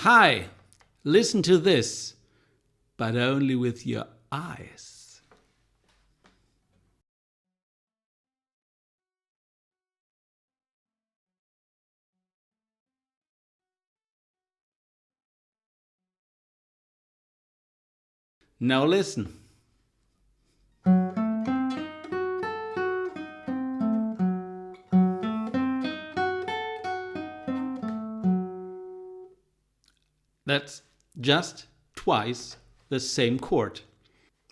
Hi, listen to this, but only with your eyes. Now listen. That's just twice the same chord.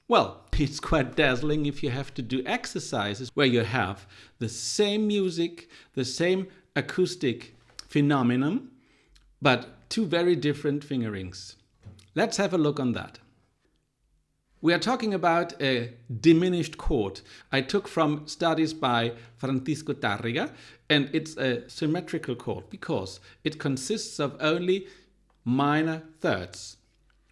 Well, it's quite dazzling if you have to do exercises where you have the same music, the same acoustic phenomenon, but two very different fingerings. Let's have a look on that. We are talking about a diminished chord I took from studies by Tarrega, and it's a symmetrical chord because it consists of only minor thirds,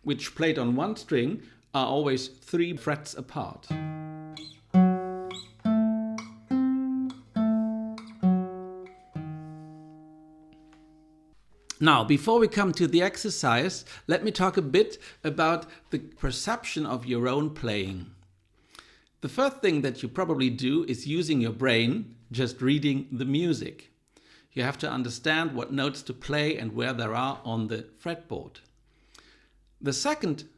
which played on one string are always 3 frets apart. Now, before we come to the exercise, let me talk a bit about the perception of your own playing. The first thing that you probably do is using your brain, just reading the music. You have to understand what notes to play and where there are on the fretboard. The second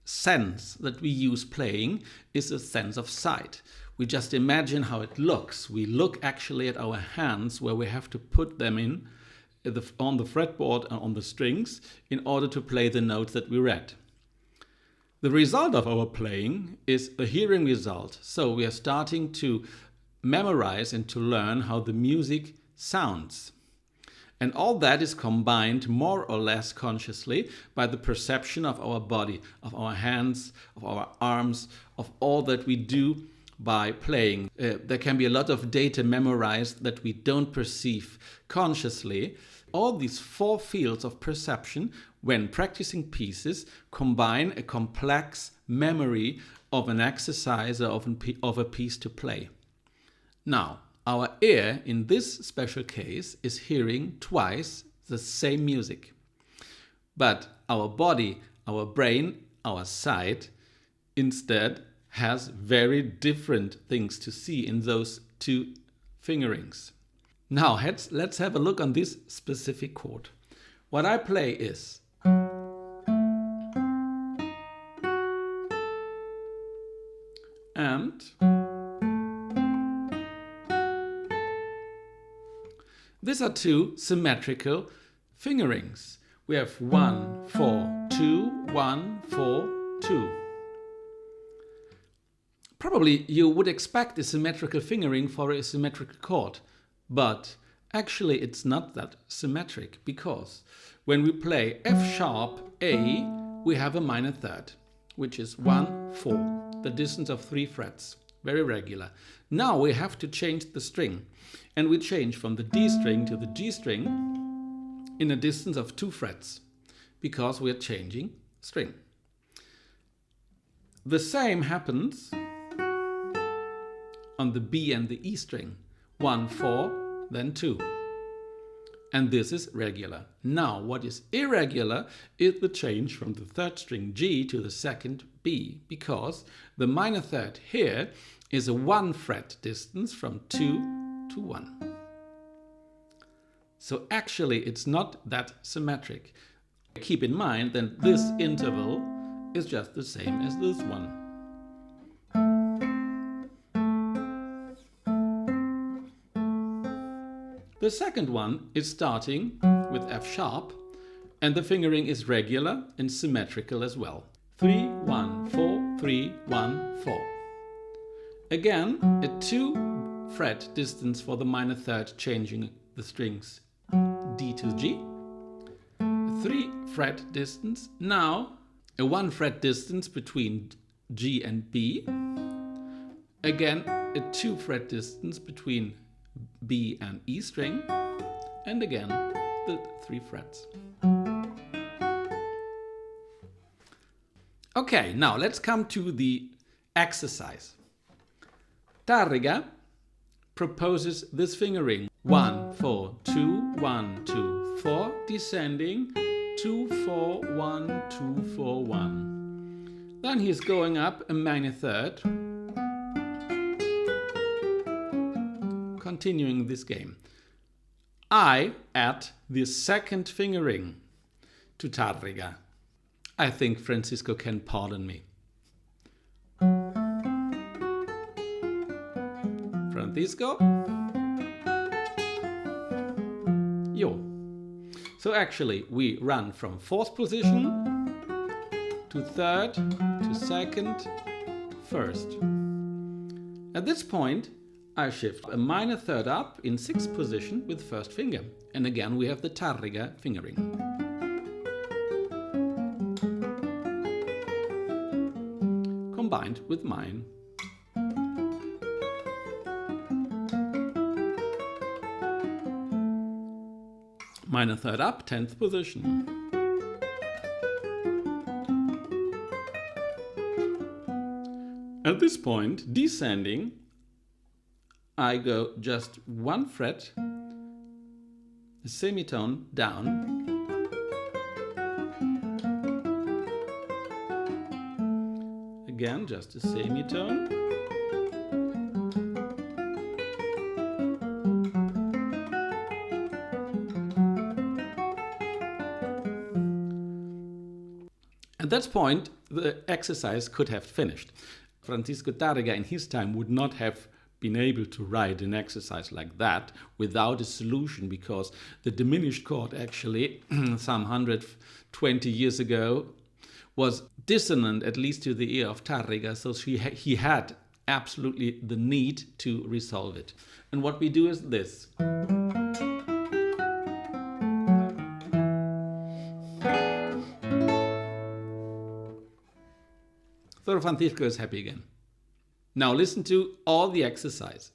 sense that we use playing is a sense of sight. We just imagine how it looks. We look actually at our hands where we have to put them in on the fretboard and on the strings in order to play the notes that we read. The result of our playing is a hearing result. So we are starting to memorize and to learn how the music sounds. And all that is combined more or less consciously by the perception of our body, of our hands, of our arms, of all that we do by playing. There can be a lot of data memorized that we don't perceive consciously. All these 4 fields of perception, when practicing pieces, combine a complex memory of an exercise or of a piece to play. Now, our ear, in this special case, is hearing twice the same music. But our body, our brain, our sight, instead has very different things to see in those 2 fingerings. Now, let's have a look on this specific chord. What I play is and these are 2 symmetrical fingerings. We have 1, 4, 2, 1, 4, 2. Probably you would expect a symmetrical fingering for a symmetrical chord, but actually it's not that symmetric because when we play F sharp A, we have a minor third, which is 1, 4, the distance of 3 frets, very regular. Now we have to change the string, and we change from the D string to the G string in a distance of 2 frets because we are changing string. The same happens on the B and the E string. 1, 4, then 2. And this is regular. Now, what is irregular is the change from the 3rd string G to the 2nd B, because the minor third here is a 1 fret distance from 2 to 1. So actually it's not that symmetric. Keep in mind that this interval is just the same as this one. The second one is starting with F sharp, and the fingering is regular and symmetrical as well. 3, 1, 4, 3, 1, 4. Again, a 2 fret distance for the minor third, changing the strings D to G. A 3 fret distance. Now, a 1 fret distance between G and B. Again, a 2 fret distance between B and E string, and again the 3 frets. Okay, now let's come to the exercise. Tarrega proposes this fingering 1, 4, 2, 1, 2, 4, descending 2, 4, 1, 2, 4, 1. Then he's going up a minor third, continuing this game. I add the second fingering to Tarrega. I think Francisco can pardon me. Francisco? Yo. So actually we run from fourth position to third, to second, to first. At this point I shift a minor third up in sixth position with first finger. And again we have the Tarrega fingering. Combined with mine. Minor third up, 10th position. At this point, descending, I go just one fret, a semitone down, again just a semitone, at that point the exercise could have finished. Francisco Tarrega in his time would not have been able to write an exercise like that without a solution, because the diminished chord actually some 120 years ago was dissonant, at least to the ear of Tarrega, so he had absolutely the need to resolve it. And what we do is this. So Francisco is happy again. Now listen to all the exercise.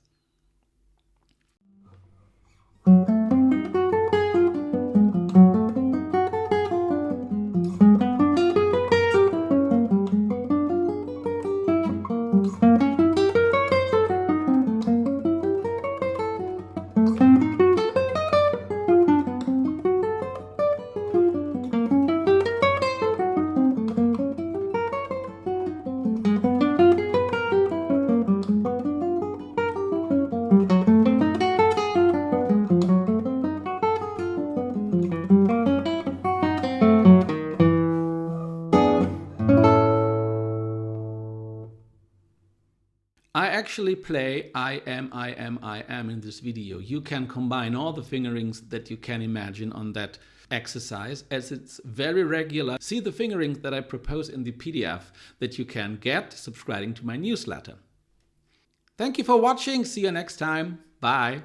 I actually play I am in this video. You can combine all the fingerings that you can imagine on that exercise, as it's very regular. See the fingerings that I propose in the PDF that you can get subscribing to my newsletter. Thank you for watching. See you next time. Bye.